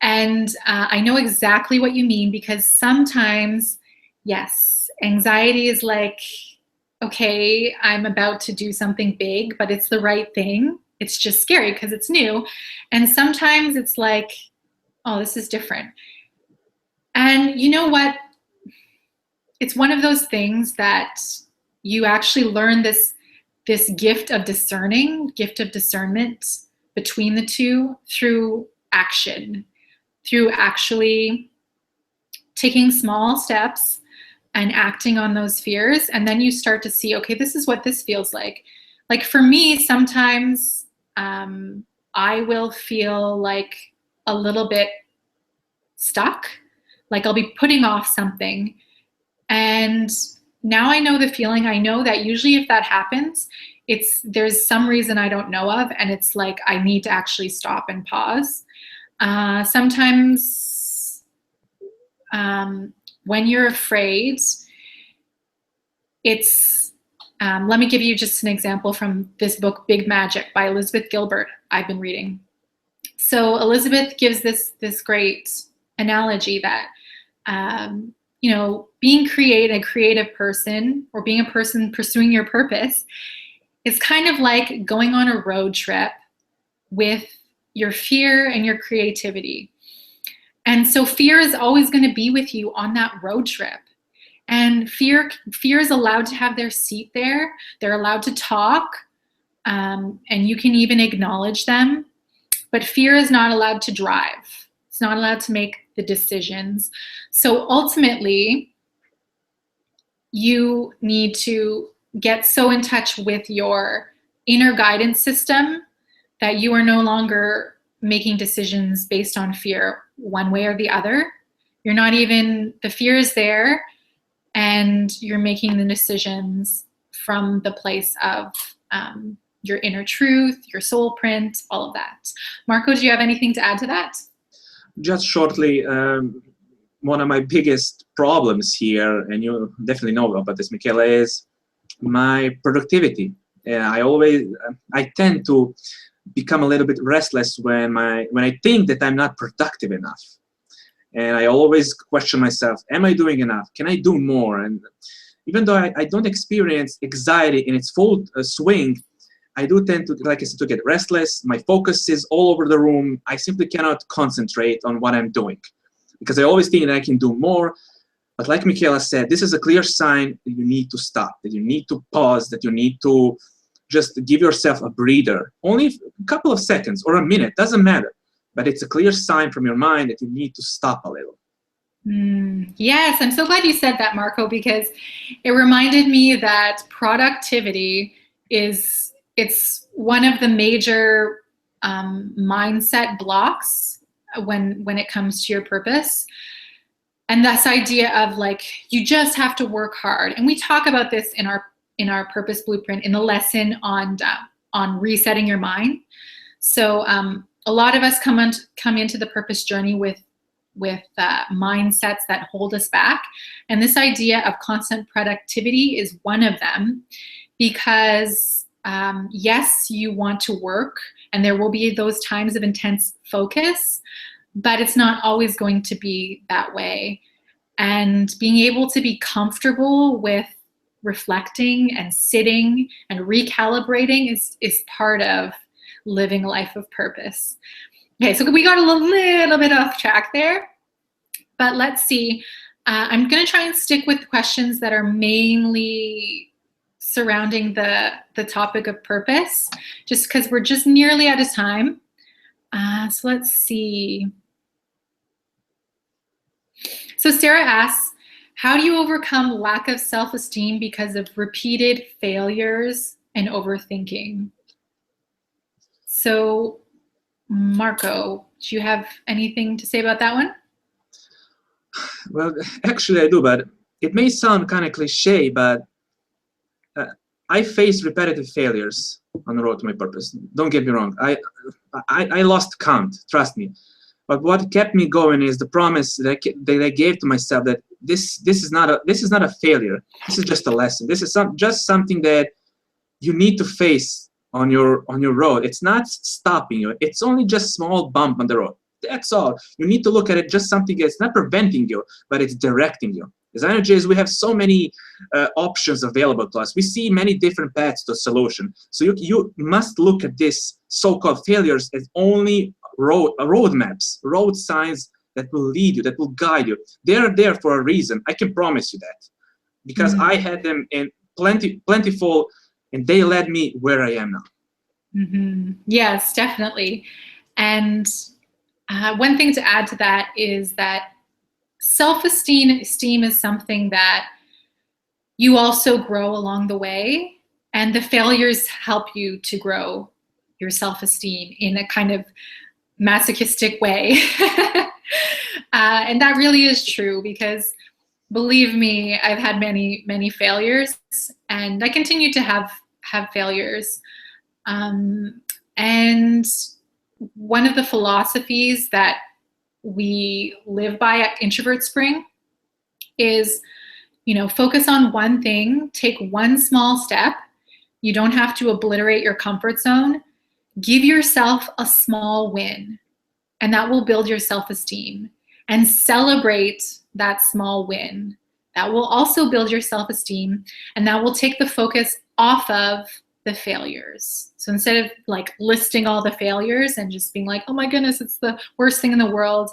And I know exactly what you mean, because sometimes, yes, anxiety is like, okay, I'm about to do something big, but it's the right thing. It's just scary because it's new. And sometimes it's like, oh, this is different. And you know what? It's one of those things that you actually learn this gift of discerning, gift of discernment between the two through action, through actually taking small steps and acting on those fears. And then you start to see, okay, this is what this feels like. Like for me, sometimes I will feel like a little bit stuck, like I'll be putting off something. And now I know the feeling. I know that usually if that happens, there's some reason I don't know of, and it's like I need to actually stop and pause. Sometimes when you're afraid, it's Let me give you just an example from this book, Big Magic by Elizabeth Gilbert, I've been reading. So Elizabeth gives this great analogy that, being a creative person, or being a person pursuing your purpose, is kind of like going on a road trip with your fear and your creativity. And so fear is always going to be with you on that road trip. And fear is allowed to have their seat there. They're allowed to talk, and you can even acknowledge them. But fear is not allowed to drive. It's not allowed to make the decisions. So ultimately, you need to get so in touch with your inner guidance system that you are no longer making decisions based on fear one way or the other. You're not even, the fear is there, and you're making the decisions from the place of your inner truth, your soul print, all of that. Marco, do you have anything to add to that? Just shortly, one of my biggest problems here, and you definitely know about this, Michaela, is my productivity. I tend to become a little bit restless when I think that I'm not productive enough. And I always question myself, am I doing enough? Can I do more? And even though I don't experience anxiety in its full swing, I do tend to, like I said, to get restless. My focus is all over the room. I simply cannot concentrate on what I'm doing because I always think that I can do more. But like Michaela said, this is a clear sign that you need to stop, that you need to pause, that you need to just give yourself a breather. Only a couple of seconds or a minute, doesn't matter. But it's a clear sign from your mind that you need to stop a little. Yes, I'm so glad you said that, Marco, because it reminded me that productivity it's one of the major mindset blocks when it comes to your purpose. And this idea of like, you just have to work hard. And we talk about this in our purpose blueprint in the lesson on resetting your mind. So a lot of us come into the purpose journey with mindsets that hold us back. And this idea of constant productivity is one of them, because yes, you want to work, and there will be those times of intense focus, but it's not always going to be that way. And being able to be comfortable with reflecting and sitting and recalibrating is part of living a life of purpose. Okay, so we got a little bit off track there, but let's see. I'm going to try and stick with questions that are mainly surrounding the topic of purpose, just because we're just nearly out of time. So let's see. So Sarah asks, how do you overcome lack of self-esteem because of repeated failures and overthinking? So Marco, do you have anything to say about that one? Well, actually I do, but it may sound kind of cliche, but I faced repetitive failures on the road to my purpose. Don't get me wrong. I lost count, trust me. But what kept me going is the promise that I gave to myself that this is not a failure. This is just a lesson. This is just something that you need to face on your road. It's not stopping you. It's only just small bump on the road. That's all. You need to look at it just something that's not preventing you, but it's directing you. As INFJs, we have so many options available to us. We see many different paths to a solution. So you must look at this so-called failures as only road maps, road signs that will lead you, that will guide you. They are there for a reason. I can promise you that, because I had them in plentiful, and they led me where I am now. Yes, definitely. And one thing to add to that is that self-esteem is something that you also grow along the way, and the failures help you to grow your self-esteem in a kind of masochistic way. And that really is true, because believe me, I've had many failures, and I continue to have failures. And one of the philosophies that we live by at Introvert Spring is focus on one thing, take one small step. You don't have to obliterate your comfort zone. Give yourself a small win, and that will build your self-esteem. And celebrate that small win. That will also build your self-esteem, and that will take the focus off of the failures. So instead of like listing all the failures and just being like, oh my goodness, it's the worst thing in the world,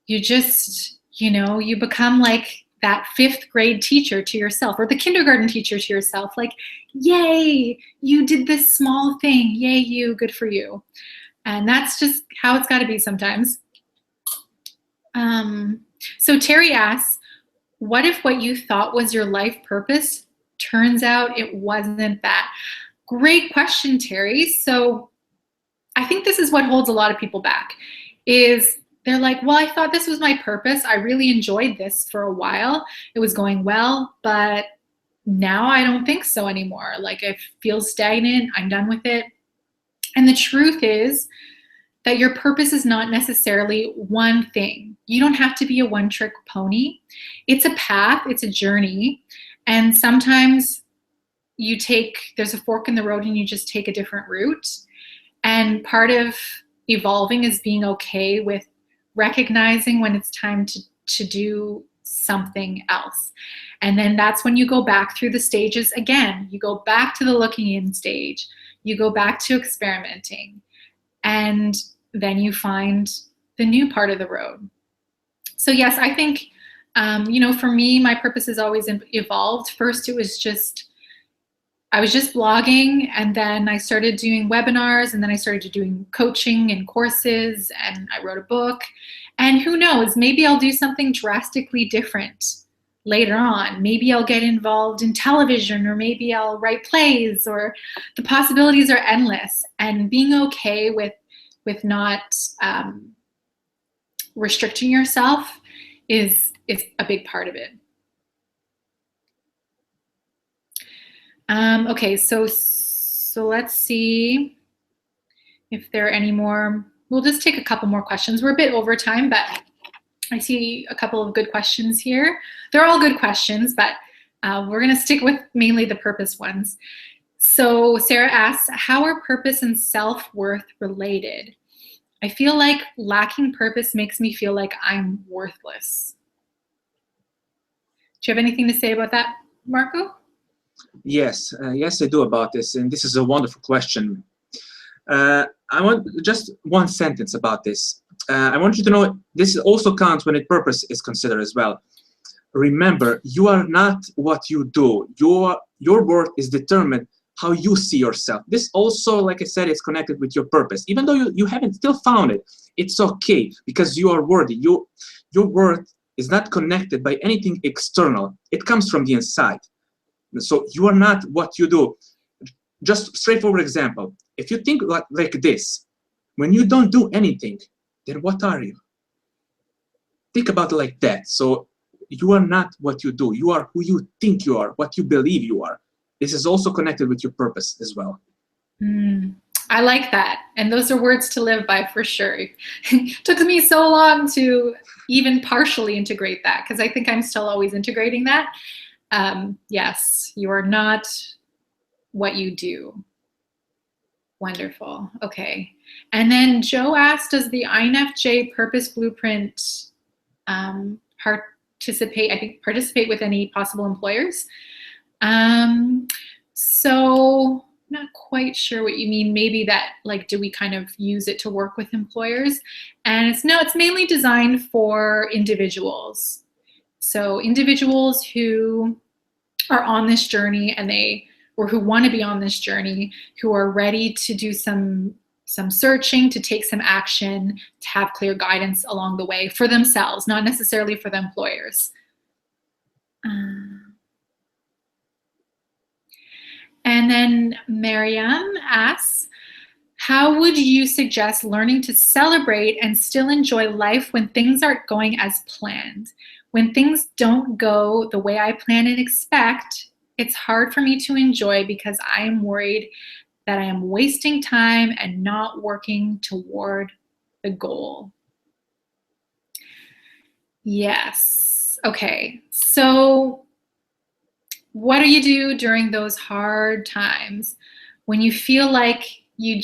you just, you become like that 5th grade teacher to yourself, or the kindergarten teacher to yourself, like, yay, you did this small thing, yay you, good for you. And that's just how it's got to be sometimes. So Terry asks, what if what you thought was your life purpose turns out it wasn't that? Great question, Terry. So I think this is what holds a lot of people back, is they're like, well, I thought this was my purpose. I really enjoyed this for a while. It was going well, but now I don't think so anymore. Like, I feel stagnant. I'm done with it. And the truth is that your purpose is not necessarily one thing. You don't have to be a one-trick pony. It's a path, it's a journey. And sometimes there's a fork in the road and you just take a different route. And part of evolving is being okay with recognizing when it's time to do something else. And then that's when you go back through the stages again. You go back to the looking in stage. You go back to experimenting. And then you find the new part of the road. So yes, I think, for me, my purpose has always evolved. First, I was just blogging, and then I started doing webinars, and then I started doing coaching and courses, and I wrote a book. And who knows, maybe I'll do something drastically different later on. Maybe I'll get involved in television, or maybe I'll write plays, or the possibilities are endless. And being okay with not restricting yourself is a big part of it. Okay, so let's see if there are any more. We'll just take a couple more questions. We're a bit over time, but I see a couple of good questions here. They're all good questions, but we're going to stick with mainly the purpose ones. So Sarah asks, how are purpose and self-worth related? I feel like lacking purpose makes me feel like I'm worthless. Do you have anything to say about that, Marco? Yes, yes, I do about this, and this is a wonderful question. I want just one sentence about this. I want you to know this also counts when purpose is considered as well. Remember, you are not what you do. Your worth is determined how you see yourself. This also, like I said, is connected with your purpose. Even though you haven't still found it, it's okay, because you are worthy. Your worth is not connected by anything external. It comes from the inside. So you are not what you do. Just straightforward example. If you think like this, when you don't do anything, then what are you? Think about it like that. So you are not what you do. You are who you think you are, what you believe you are. This is also connected with your purpose as well. I like that. And those are words to live by for sure. It took me so long to even partially integrate that, because I think I'm still always integrating that. Yes, you are not what you do. Wonderful. Okay. And then Joe asked, does the INFJ purpose blueprint participate with any possible employers? So not quite sure what you mean. Maybe that, like, do we kind of use it to work with employers? And it's mainly designed for individuals. So individuals who are on this journey or who want to be on this journey, who are ready to do some searching, to take some action, to have clear guidance along the way for themselves, not necessarily for the employers. And then Mariam asks, how would you suggest learning to celebrate and still enjoy life when things aren't going as planned? When things don't go the way I plan and expect, it's hard for me to enjoy because I am worried that I am wasting time and not working toward the goal. Yes. Okay. So what do you do during those hard times when you feel like you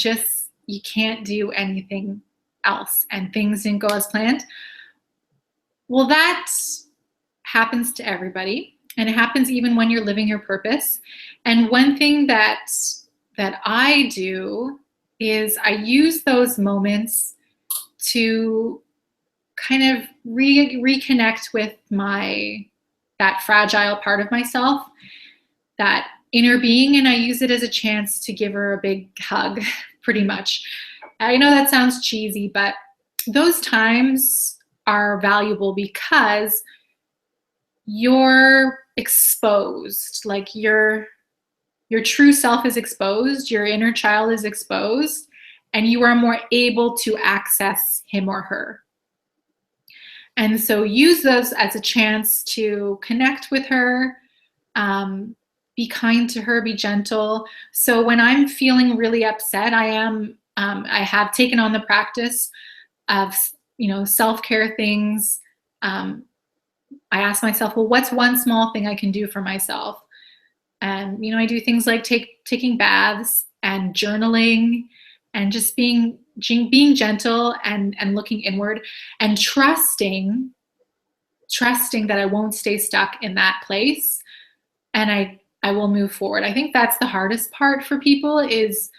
can't do anything else and things didn't go as planned? Well, that happens to everybody, and it happens even when you're living your purpose. And one thing that I do is I use those moments to kind of reconnect with that fragile part of myself, that inner being, and I use it as a chance to give her a big hug, pretty much. I know that sounds cheesy, but those times are valuable because you're exposed, like your true self is exposed, your inner child is exposed, and you are more able to access him or her. And so use those as a chance to connect with her, be kind to her, be gentle. So when I'm feeling really upset, I have taken on the practice of, self-care things. I ask myself, well, what's one small thing I can do for myself? And, I do things like taking baths and journaling and just being gentle and looking inward and trusting that I won't stay stuck in that place, and I will move forward. I think that's the hardest part for people, is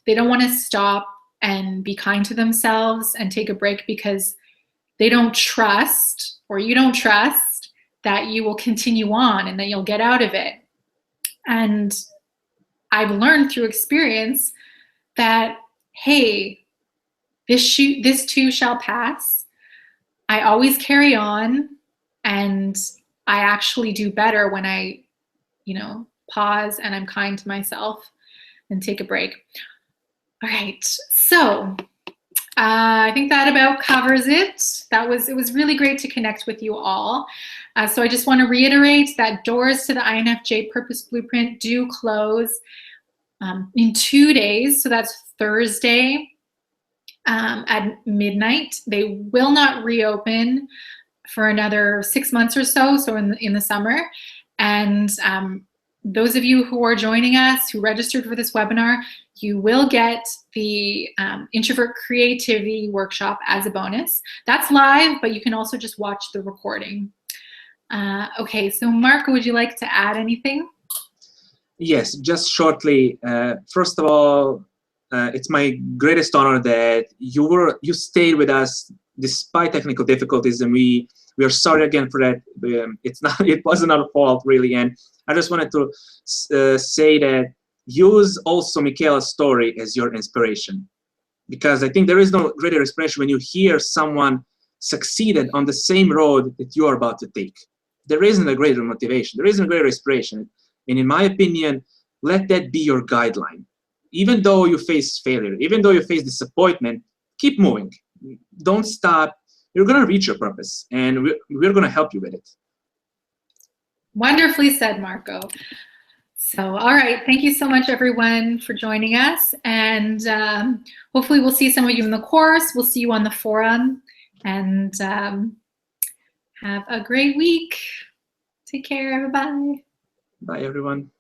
they don't want to stop and be kind to themselves and take a break because they don't trust, or you don't trust, that you will continue on and that you'll get out of it. And I've learned through experience that, hey, this too shall pass. I always carry on, and I actually do better when I, pause and I'm kind to myself and take a break. All right, so I think that about covers it. It was really great to connect with you all. So I just want to reiterate that doors to the INFJ Purpose Blueprint do close in 2 days. So that's Thursday at midnight. They will not reopen for another 6 months or so, in the summer. And those of you who are joining us, who registered for this webinar, you will get the Introvert Creativity Workshop as a bonus. That's live, but you can also just watch the recording. Okay, so Marco, would you like to add anything? Yes, just shortly. First of all, it's my greatest honor that you stayed with us despite technical difficulties, and we are sorry again for that. It wasn't our fault, really. And I just wanted to say that use also Michaela's story as your inspiration, because I think there is no greater inspiration when you hear someone succeeded on the same road that you are about to take. There isn't a greater motivation. There isn't a greater inspiration. And in my opinion, let that be your guideline. Even though you face failure, even though you face disappointment, keep moving. Don't stop. You're going to reach your purpose, and we're going to help you with it. Wonderfully said, Marco. So, all right. Thank you so much, everyone, for joining us. And hopefully we'll see some of you in the course. We'll see you on the forum. And have a great week. Take care. Bye-bye. Bye, everyone.